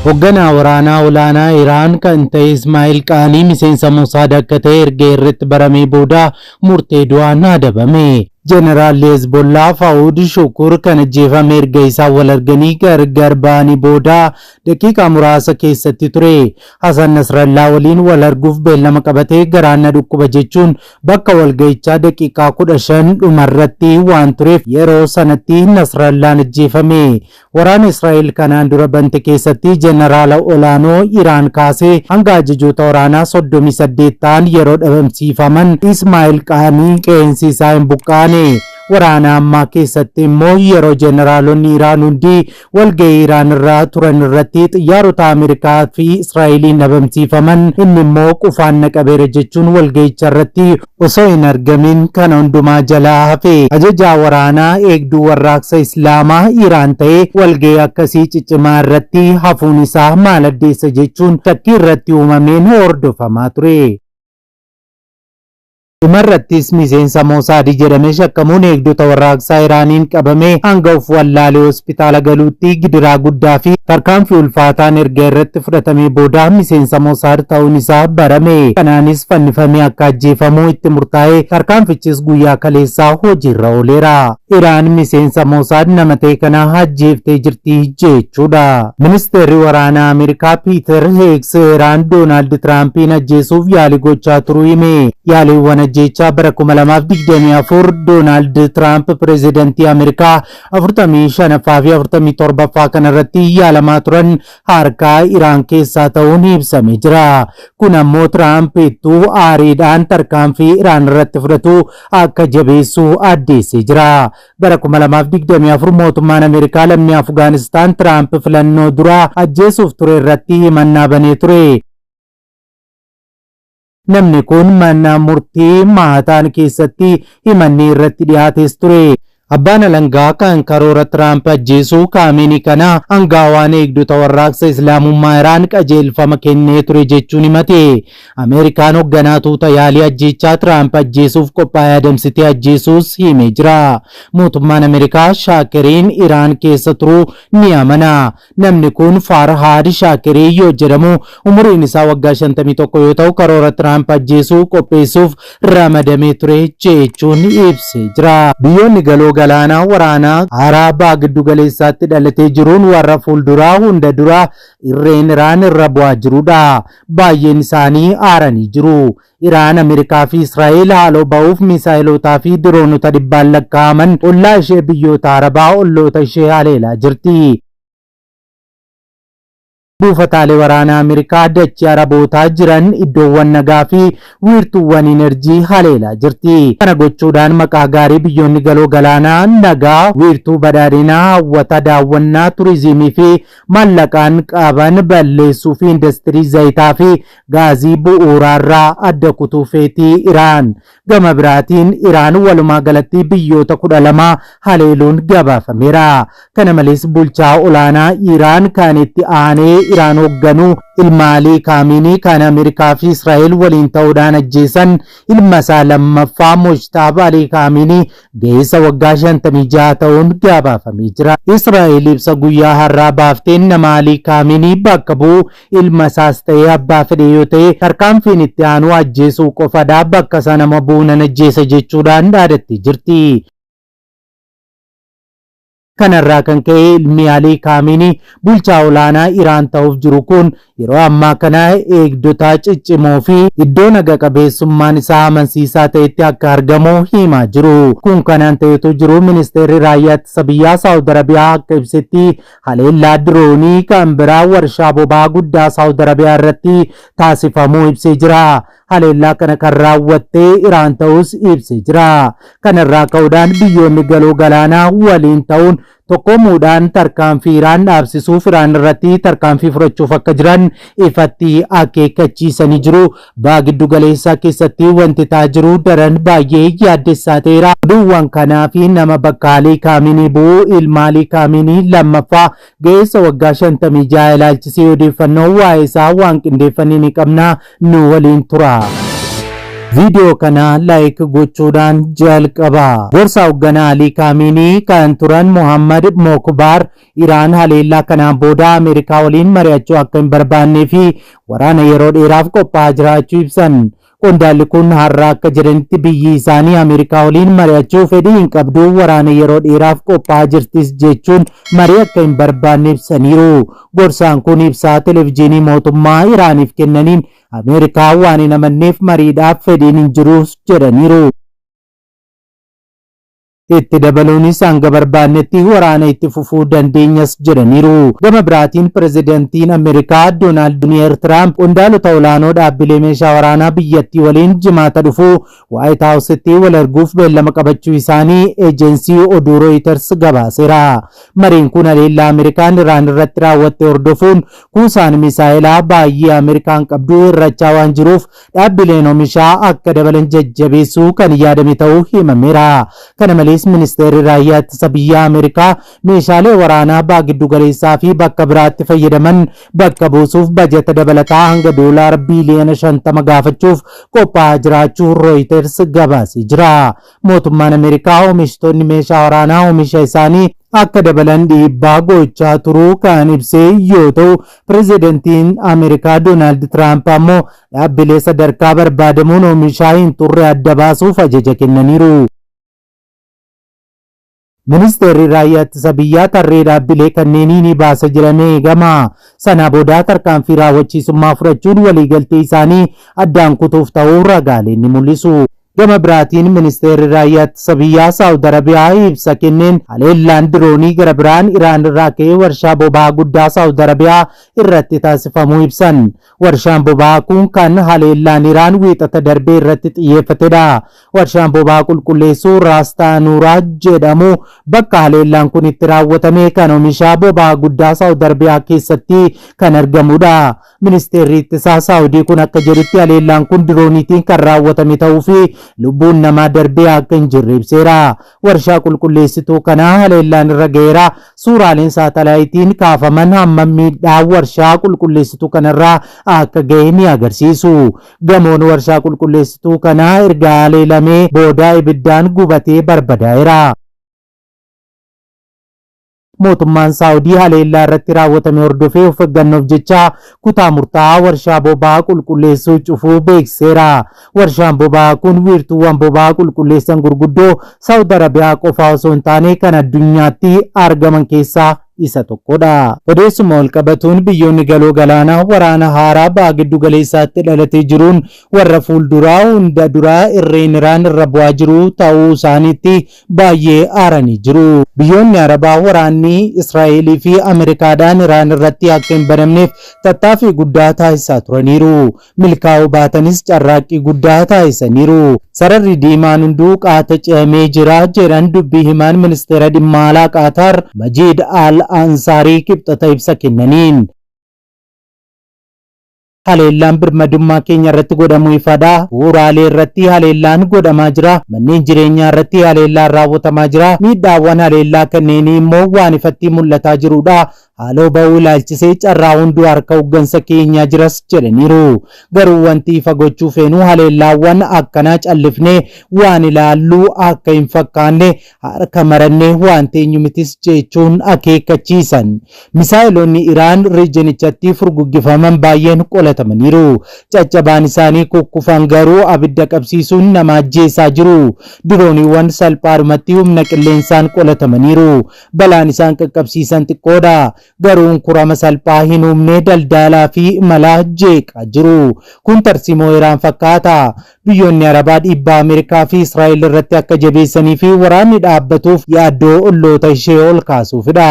Hoogganaa waraanaa olaanaa Iraan kan ta'e Ismaa'il Qaanii miseensa Mosaad akka ta'e erga irratti baramee booda murtee du'aan adabame. Jeneraal Hezbollah Faawud Shukur kan ajjeefame erga isaa wal arganii gargar ba'anii booda daqiiqaa muraasa keessatti ture. Hasan Nasrallah waliin wal arguuf beellama qabatee garaan na dhukkuba jechuun bakka walga'ichaa daqiiqaa 15 dhumarratti waan tureef yeroo sanatti Nasrallaan ajjeefame. Waraana Israa'el kanaan dura bante keessatti jeneraala olaanoo Iraan kaasee hanga ajajoota waraanaa 38 ta'an yeroo dhabamsiifaman Ismaa'il Qaanii qeensi isaa hin buqqaane. Waraana ammaa keessatti immoo yeroo jeneraalonni Iraan hundi walga'ii Iraan irraa turan irratti xiyyaarota Ameerikaa fi Israa'eliin dhabamsiifaman inni immoo qufaan naqabeera jechuun walga'icha irratti osoo hin argamin kana hundumaa jalaa hafe. Ajajaa waraanaa eegduu warraaqsa Islaamaa Iraan ta'e walga'ii akkasii ciccimaa irratti hafuun isaa maal addeessa jechuun shakkii irratti uumameen hordofamaa ture. Dhumarrattis miseensa Mosaad jedhamee shakkamuun eegdota warraaqsaa Iraaniin qabamee hanga of wallaalee hospitaala galuutti gidiraa guddaa fi tarkaanfii ulfaataan erga irratti fudhatamee booda miseensa Mosaad ta'uun isaa barame. Kanaanis fannifamee akka ajjeefamuu itti murtaa'e tarkaanfichis guyyaa kaleessaa hojiirra ooleera. Iraan miseensa Mosaad nama ta'e kana ajjeeftee jirti jechuudha. Ministeerri waraanaa Ameerikaa Piiter Heeks Iraan Doonaald Tiraampiin ajjeesuuf yaalii gochaa turuu hime. Yaaliiwwan ajjeechaa bara 2024 Doonaald Tiraamp pireezidantii Ameerikaa 45ffaa fi 47ffaa kanarratti yaalamaa turan harkaa Iraan keessaa ta'uun ibsamee jira. Kun ammoo Tiraamp ittuu aariidhaan tarkaanfii Iraan irratti fudhatu akka jabeessu addeessee jira. Bara 2024 mootummaan Ameerikaa lammii Afgaanistaan Tiraamp filannoo dura ajjeesuuf ture irratti himannaa banee ture. Namni kun mana murtii Manhattan keessatti himanni irratti dhiyaates ture. Abbaan alangaa kan karoora Tiraamp ajjeesuu kaameenii kana hangaawaan eegdota warraaqsa Islaamummaa Iraan qajeelfama kennee ture jechuun himate. Ameerikaan hoogganaa tuuta yaalii ajjeechaa Tiraamp ajjeesuuf qophaa'ee adamsitee ajjeesuus himee jira. Mootummaan Ameerikaa Shaakiriin Iraan keessa turuu ni amana. Namni kun Farhad Shaakirii yoo jedhamu umuriin isaa waggaa 51 yoo ta'u karoora Tiraamp ajjeesuu qopheessuuf ramadamee ture jechuun ibsee jira. Biyyoonni galoo galaanaa waraanaa Arabaa giddu galeessaatti dhalatee jiruun warra fuulduraa hunda dura irreen Iraan irra bu'aa jirudha. Baay'een isaanii aaranii jiru. Iraan Ameerikaa fi Israa'el haaloo ba'uuf misaayilotaa fi diroonota dhibbaan lakkaa'aman ollaa ishee biyyoota Arabaa olloota ishee haleelaa jirti. Buufataalee waraanaa Ameerikaa dachee Arabootaa jiran iddoowwan nagaa fi wiirtuuwwan enerjii haleelaa jirti. Kana gochuudhaan maqaa gaarii biyyoonni galoo galaanaa nagaa, wiirtuu badhaadhinaa, hawwata daawwannaa, turizimii fi maallaqaan qaban balleessuu fi industirii zayitaa fi gaazii bu'uuraarraa adda kutuu feetii Iraan. Gama biraatiin Iraan walumaa galatti biyyoota 12 haleeluun gabaafameera. Kana malees bulchaa olaanaa Iraan kan itti aanee Iraan hoogganu ilma Ali Khamenei kan Ameerikaa fi Israa'el waliin ta'uudhaan ajjeesan ilma isaa lammaffaa Mojtaba Ali Khamenei ga'eessa waggaa 56 ta'uun gabaafamee jira. Israa'el ibsa guyyaa har'aa baafteen nama Ali Khamenei bakka bu'u ilma isaas ta'ee abbaa fedhe yoo ta'e tarkaanfiin itti aanu ajjeesuu qofadha, bakka sana nama buunan ajjeesa jechuudhaan dhaadattee jirti. Kanarraa kan ka'e ilmi Ali Khamenei bulchaa olaanaa Iraan ta'uuf jiru kun yeroo ammaa kana eegdota ciccimoo fi iddoo naga qabeessummaan isaa amansiisaa ta'etti akka argamu himaa jiru. Kun kanaan ta'etu jiru ministeerri raayyaa ittisa biyyaa Saawud Arabiyaa akka ibsetti haleellaa diroonii kan biraa warshaa boba'aa guddaa Saawud Arabiyaa irratti taasifamuu ibsee jira. Haleellaa kana kan raawwattee Iraan ta'us ibsee jira. Kanarraa ka'uudhaan biyyoonni galoo galaanaa waliin ta'uun tokkoomuudhaan tarkaanfii Iraan dhaabsisuuf Iraan irratti tarkaanfii fudhachuuf akka jiran ifatti akeekkachiisanii jiru. Baha giddu galeessaa keessatti wanti ta'aa jiru daran baay'ee yaaddessaa ta'eera. Oduuwwan kanaa fi nama bakka Ali Khamenei bu'u ilma Ali Khamenei lammaffaa ga'eessa waggaa 56 ilaalchisee odeeffannoo waa'ee isaa waan qindeeffannee ni qabna, nu waliin tura. Video kana like gochuudhaan jalqaba. Gorsa hoogganaa Ali Khamenei kan turan Mohammad Mokbar Iraan haleellaa kanaan booda Ameerikaa waliin mari'achuu akka hin barbaannee fi waraana yeroo dheeraaf qophaa'aa jiraachuu ibsan. Qondaalli kun har'a akka jedhanitti biyyi isaanii Ameerikaa waliin mari'achuu fedhii hin qabdu, waraana yeroo dheeraaf qophaa'aa jirtis jechuun marii akka hin barbaanne ibsaniiru. Gorsaan kun ibsaa televezyiinii mootummaa Iraaniif kennaniin Ameerikaa waan hin amanneef mariidhaaf fedhiin hin jirus jedhaniiru. Itti dabaluunis hanga barbaannetti waraana itti fufuu dandeenyas jedhaniiru. Gama biraatiin pirezidantiin Ameerikaa Doonaald Tiraamp qondaalota olaanoo dhaabbilee meeshaa waraanaa biyyattii waliin jimaata dhufu White House'tti wal arguuf beellama qabachuu isaanii eejensii oduu Reuters gabaaseera. Mariin kun haleellaa Ameerikaan Iraan irratti raawwatte hordofuun kuusaan misaa'ilaa baay'ee Ameerikaan qabdu hir'achaa waan jiruuf dhaabbileen oomishaa akka dabalan jajjabeessuu kan yaadame ta'uu himameera. Kana malees Ministeerri raayyaa ittisa biyyaa Ameerikaa meeshaalee waraanaa giddu galeessaa fi bakka biraatti fayyadaman bakka buusuuf bajeta dabalataa hanga $50 biiliyoona gaafachuuf qophaa'aa jiraachuu Reuters gabaasee jira. Mootummaan Ameerikaa oomishtoonni meeshaa waraanaa oomisha isaanii akka dabalan dhiibbaa gochaa turuu kan ibsee yoo ta'u, pirezidantiin Ameerikaa Doonaald Tiraamp ammoo dhaabbilee sadarkaa barbaadamuun oomishaa hin turre adda baasuuf ajaja kennaniiru. Ministeerri raayyaa ittisa biyyaa tarree dhaabbilee kanneenii ni baasa jedhamee eegama. Sana booda tarkaanfii raawwachiisummaa fudhachuun waliigaltee isaanii addaan kutuuf ta'uu ragaaleen ni mul'isu. Gama biraatiin ministeerri raayyaa ittisa biyyaa Saawud Arabiyaa ibsa kenneen haleellaan diroonii gara biraan Iraan irraa ka'ee warshaa boba'aa guddaa Saawud Arabiyaa irratti taasifamuu ibsan. Warshaan boba'aa kun kan haleellaan Iraan wiixata darbee irratti xiyyeeffatedha. Warshaan boba'aa qulqulleessuu Rastaanuraa jedhamu bakka haleellaan kun itti raawwatame kan oomishaa boba'aa guddaa Saawud Arabiyaa keessatti kan argamudha. Ministeerri ittisaa Saawudii kun akka jedhutti haleellaan kun dirooniitiin kan raawwatame ta'uu fi lubbuun namaa darbee akka hin jirre ibseera. Warshaa qulqulleessituu kanaa haleellaan irra ga'eera. Suuraaleen saatalaayitiin kaafaman hammam miidhaa warshaa qulqulleessituu kanarraa akka ga'e ni agarsiisu. Gamoon warshaa qulqulleessituu kanaa erga haleelamee booda ibiddaan gubatee barbadaa'eera. Mootummaan Saawudii haleellaa irratti raawwatame hordofee of eeggannoof jecha kutaa murtaa'aa warshaa boba'aa qulqulleessuu cufuu beekseera. Warshaan boba'aa kun wiirtuuwwan boba'aa qulqulleessan gurguddoo Saawud Arabiyaa qofaa osoo hin taane kan addunyaatti argaman keessaa isa tokkodha. Odeessuma wal qabatuun biyyoonni galoo galaanaa waraana haaraa giddu galeessaatti dhalatee jiruun warra fuulduraa hunda duraa irreen Iraan irra bu'aa jiru ta'uu isaaniitti baay'ee aaranii jiru. Biyyoonni Arabaa waraanni Israa'elii fi Ameerikaadhaan Iraan irratti akka hin banamneef tattaaffii guddaa taasisaa turaniiru. Milkaa'uu baatanis carraaqqii guddaa taasisaniiru. Sararri diimaan hunduu qaata ce'amee jira jedhan dubbii himaan ministeera dhimma alaa Qaataar Majiid Al-Ansaarii kibxata ibsa kennaniin. Haleellaan birmadummaa keenya irratti godhamu ifadha. Bu'uuraalee irratti haleellaan godhamaa jira. Manneen jireenyaa irratti haleellaan raawwatamaa jira. Miidhaawwan haleellaa kanneenii immoo waan ifatti mul'ataa jirudha. Haaloo ba'uu ilaalchisee carraa hunduu harka hooggansa keenyaa jiras jedhaniiru. Garuu wanti ifa gochuu feenu haleellaawwan akkanaa callifnee waan ilaalluu akka hin fakkaanne harka marannee waan teenyu mitis jechuun akeekkachiisan. Misaa'iloonni Iraan riijinichatti furguggifaman baay'een qolatamaniiru. Caccabaan isaanii kukkufan garuu abidda qabsiisuun nama ajjeesaa jiru. Dirooniiwwan salphaadhumatti humna qilleensaan qolatamaniiru. Balaan isaan qaqqabsiisan xiqqoodha. Garuun kurama salphaa hin uumne daldalaa fi imala jeeqaa jiru. Kun tarsiimoo Iraan fakkaata. Biyyoonni Arabaa dhiibbaa Ameerikaa fi Israa'el irratti akka jabeessanii fi waraanni dhaabbatuuf yaaddoo olloota ishee ol kaasuufidha.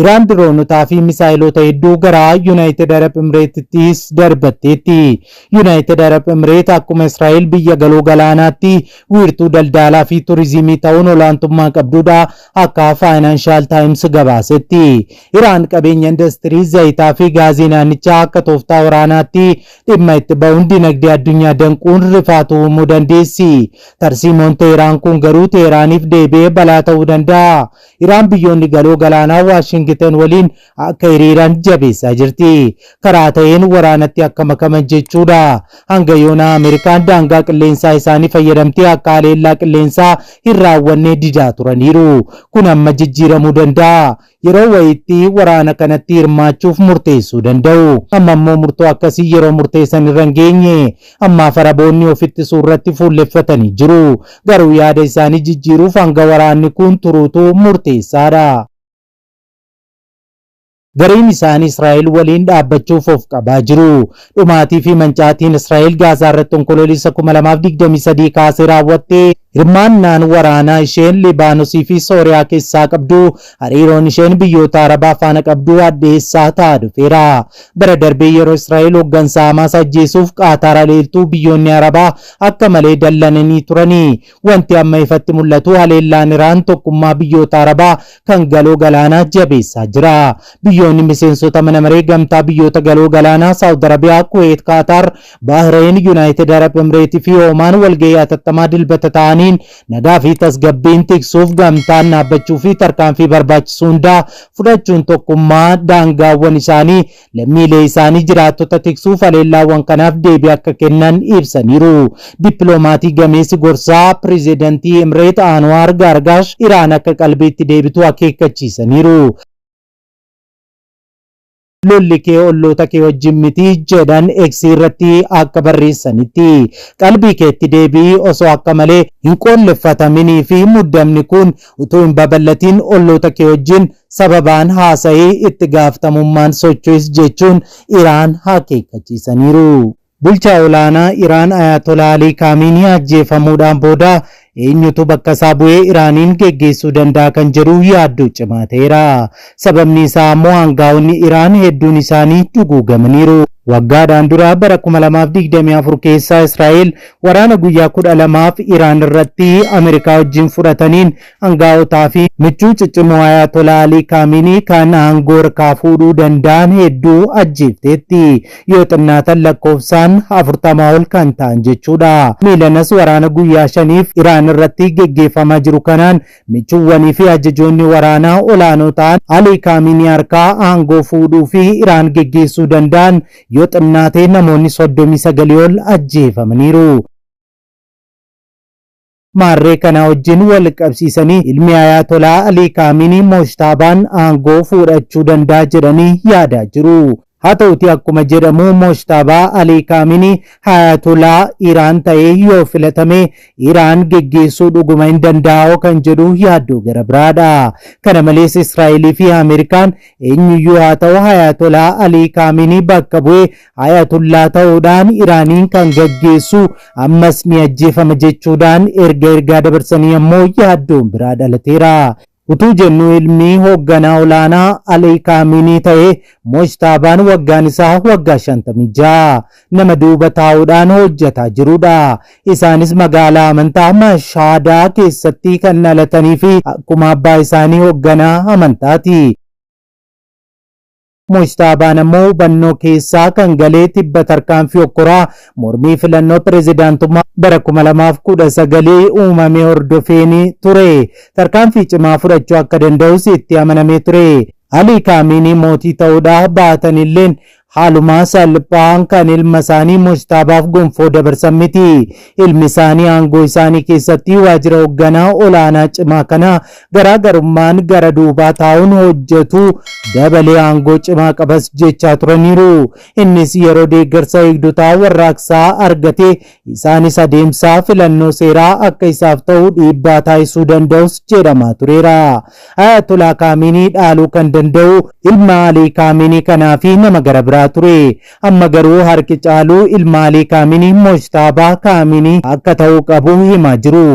Iraan diroonotaa fi misaa'ilota hedduu gara United Arab Emireetittis darbatteetti. United Arab Emireet akkuma Israa'el biyya galoo galaanaatti wiirtuu daldalaa fi turizimii ta'uun olaantummaa qabdudha akka Financial Times gabaasetti. Iraan qabeenya industirii zayitaa fi gaazii naannichaa akka tooftaa waraanaatti dhimma itti ba'uun dinagdee addunyaa danquun rifaatu uumuu dandeessi. Tarsiimoon Teheraan kun garuu Teheraaniif deebi'ee balaa ta'uu danda'a. Iraan biyyoonni galoo galaanaa Washington waliin akka hiriiraan jabeessaa jirti. Karaa ta'een waraanatti akka makaman jechuudha. Hanga yoona Ameerikaan daangaa qilleensaa isaanii fayyadamtee akka haleellaa qilleensaa hin raawwanne didaa turaniiru. Kun amma jijjiiramuu danda'a. Yeroo wayitti waraana kanatti hirmaachuuf murteessuu danda'u. Amma immoo murtoo akkasii yeroo murteessan irra hin geenye. Amma faraboonni ofitti suurratti fuulleffatanii jiru. Garuu yaada isaanii jijjiiruuf hanga waraanni kun turuutu murteessaadha. Gariin isaanii Israa'el waliin dhaabbachuuf of qabaa jiru. Dhumaatii fi mancaatiin Israa'el Gaazaa irratti onkoloolessa 2023 kaasee raawwatte hirmaannaan waraanaa isheen Libaanosii fi Sooriyaa keessaa qabdu hariiroon isheen biyyoota Arabaa faana qabdu addeessaa ta'aa dhufeera. Bara darbee yeroo Israa'el hooggansa Hamaas ajjeesuuf Qaataar haleeltuu biyyoonni Arabaa akka malee dallananii turani. Wanti amma ifatti mul'atu haleellaan Iraan tokkummaa biyyoota Arabaa kan galoo galaanaa jabeessaa jira. Biyyoonni miseensota mana maree gamtaa biyyoota galoo galaanaa Saawud Arabiyaa, Kuweet, Qaataar, Baahreyn, Yuunaayitid Arab Emireetii fi Oomaan walgahii hatattamaa dilbata ta'anii nagaa fi tasgabbiin tiksuuf gamtaan dhaabbachuu fi tarkaanfii barbaachisu hundaa fudhachuun tokkummaa daangaawwan isaanii lammiilee isaanii jiraattota tiksuuf haleellaawwan kanaaf deebii akka kennan ibsaniiru. Dippiloomatii gameessi gorsaa pirezidantii Emireet Anwaar Gargaash Iraan akka qalbiitti deebitu akeekkachiisaniiru. Lolli kee olloota kee wajjin miti jedhan X irratti akka barreessanitti. Qalbii keetti deebii osoo akka malee hin qolleffataminii fi muddamni kun utuu hin babal'atiin olloota kee wajjin sababaan haasa'ee itti gaafatamummaan socho'is jechuun Iraan akeekkachiisaniiru. Bulchaa olaanaa Iraan Ayatollah Ali Khamenei ajjeefamuudhaan booda eenyutu bakka isaa bu'ee Iraaniin geggeessuu danda'a kan jedhu yaaddoo cimaa ta'eera. Sababni isaa immoo aangaa'onni Iraan hedduun isaanii duguugamaniiru. Waggaadhaan dura bara 2024 keessa Israa'el waraana guyyaa 12f Iraan irratti Ameerikaa wajjin fudhataniin aangaa'otaa fi michuu ciccimoo Ayatollah Ali Khamenei kan aangoo harkaa fuudhuu danda'an hedduu ajjeefteetti. Yoo xinnaatan lakkoofsaan 40 ol kan ta'an jechuudha. Miilanas waraana guyyaa 5f Iraan irratti geggeeffamaa jiru kanaan michuuwwanii fi ajajoonni waraanaa olaanoo ta'an Ali Khamenei harkaa aangoo fuudhuu fi Iraan geggeessuu danda'an yoo xinnaate namoonni 39 ol ajjeefamaniiru. Maarree kana wajjin wal qabsiisanii ilmi Ayatollah Ali Khamenei Mojtabaan aangoo fudhachuu danda'a jedhanii yaadaa jiru. haa ta'uti akkuma jedhamu Mojtabaa Ali Khamenei Ayatollah Iraan ta'ee yoo filatame Iraan geggeessuu dhuguma hin danda'u kan jedhu yaaddoo gara biraadha. Kana malees Israa'elii fi Ameerikaan eenyuyyuu haa ta'u Ayatollah Ali Khamenei bakka bu'ee Ayatollah ta'uudhaan Iraaniin kan geggeessu ammas ni ajjeefama jechuudhaan ergaa dabarsanii ammoo yaaddoon biraa dhalateera. Utuu jennu ilmi hoogganaa olaanaa Ali Khamenei ta'e Mojtabaan waggaan isaa waggaa 56 nama duuba taa'uudhaan hojjetaa jirudha. Isaanis magaalaa amantaa Mashhaadaa keessatti kan dhalatanii fi akkuma abbaa isaanii hoogganaa amantaati. Mojtabaan ammoo hubannoo keessaa kan galee tibba tarkaanfii okkoraa mormii filannoo pirezidaantummaa bara 2019 uumame hordofeen ture. Tarkaanfii cimaa fudhachuu akka danda'us itti amanamee ture. Ali Khamenei mootii ta'uudhaaf baatanilleen haaluma salphaan kan ilma isaanii Mojtabaaf gonfoo dabarsan miti. Ilmi isaanii aangoo isaanii keessatti waajjira hoogganaa olaanaa cimaa kana garaagarummaan gara duubaa taa'uun hojjetu dabalee aangoo cimaa qabas jechaa turaniiru. Innis yeroo deeggarsa eegdotaa warraaqsaa argate isaanis adeemsa filannoo seeraa akka isaaf ta'u dhiibbaa taasisuu danda'us jedhamaa tureera. Ayatollah Khamenei dhaaluu kan danda'u ilma Ali Khamenei kanaa fi nama gara biraa ture. Amma garuu harki caaluu ilma Ali Khamenei Mojtabaa Khamenei akka ta'uu qabu himaa jiru.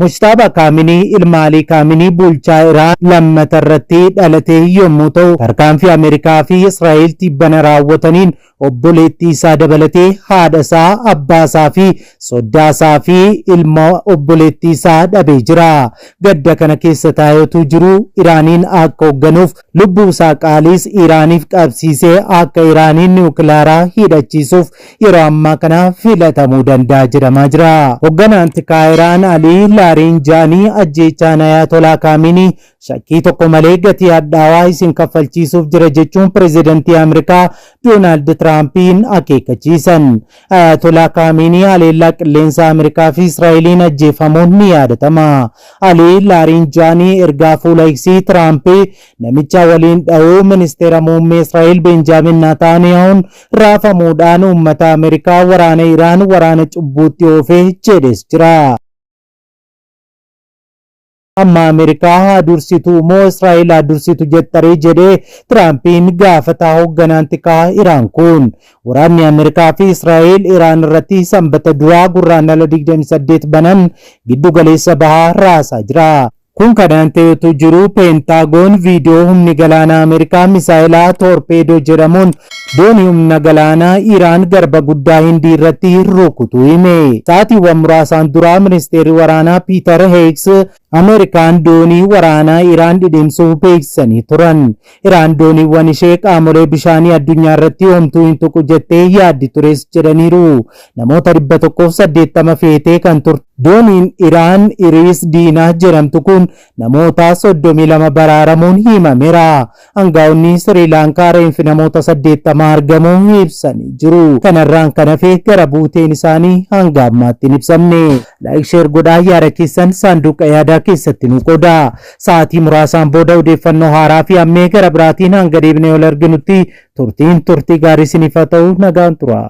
Mojtabaa Khamenei ilma Ali Khamenei bulchaa Iraan lammata irratti dhalate yommuu ta'u tarkaanfii Ameerikaa fi Israa'el tibbana raawwataniin obboleettii isaa dabalatee haadha isaa, abbaa isaa fi soddaa isaa fi ilma obboleettii isaa dhabee jira. Gadda kana keessa taa'etu jiru Iraaniin akka hoogganuuf lubbuu isaa qaaliis Iraaniif qabsiisee akka Iraaniin niwukilaaraa hidhachiisuuf yeroo ammaa kana filatamuu danda'a jedhamaa jira. Hoogganaan tikaa Iraan Ali Larinjaanii ajjechaan Ayatollah Khamenei shakkii tokko malee gatii hadhaawaa isin kaffalchiisuuf jira jechuun pireezidantii Ameerikaa Doonaald Tiraampiin akeekkachiisan. Ayatollah Khamenei haleellaa qilleensa Ameerikaa fi Israa'eliin ajjeefamuun ni yaadatama. Ali Larinjaanii ergaa fuula X Tiraampii namicha waliin dha'uu ministeera muummee Israa'el Benjaamin Netanyahuun raafamuudhaan uummata Ameerikaa waraana Iraan waraana cubbuutti oofee jedhes jira. Amma Ameerikaa haa dursitu moo Israa'el haa dursitu jettanii jedhee Tiraampiin gaafataa hoogganaan tikaa Iraan kun. Waraanni Ameerikaa fi Israa'el Iraan irratti sanbata duraa gurraandhala 28 banan giddu galeessa bahaa raasaa jira. Kun kanaan ta'etu jiru Peentaagoon viidiyoo humni galaanaa Ameerikaa misaayilaa Toorpeedoo jedhamuun doonii humna galaanaa Iraan garba guddaa Hindii irratti rukutuu hime. Sa'aatiiwwan muraasaan duraa ministeerri waraanaa Piiter Heeks Ameerikaan doonii waraanaa Iraan dhidhimsuu beeksisanii turan. Iraan dooniiwwan ishee qaamolee bishaanii addunyaa irratti homtuu hin tuqu jettee yaaddi tures jedhaniiru. Namoota 180 feetee kan turte dooniin Iraan Iriis Diinaa jedhamtu kun namoota 32 baraaramuun himameera. Aangaa'onni Sri Lankaa reenfi namoota 80 argamuu ibsanii jiru. Kanarraan kan hafe gara buuteen isaanii hanga ammaatti hin ibsamne. Laayik sheer godhaa yaada keessan saanduqa yaadaa keessatti nu qodaa. Sa'aatii muraasaan booda odeeffannoo haaraa fi ammee gara biraatiin hanga deebinee ol arginutti turtiin turtii gaarii isiniif haa ta'u nagaan tura.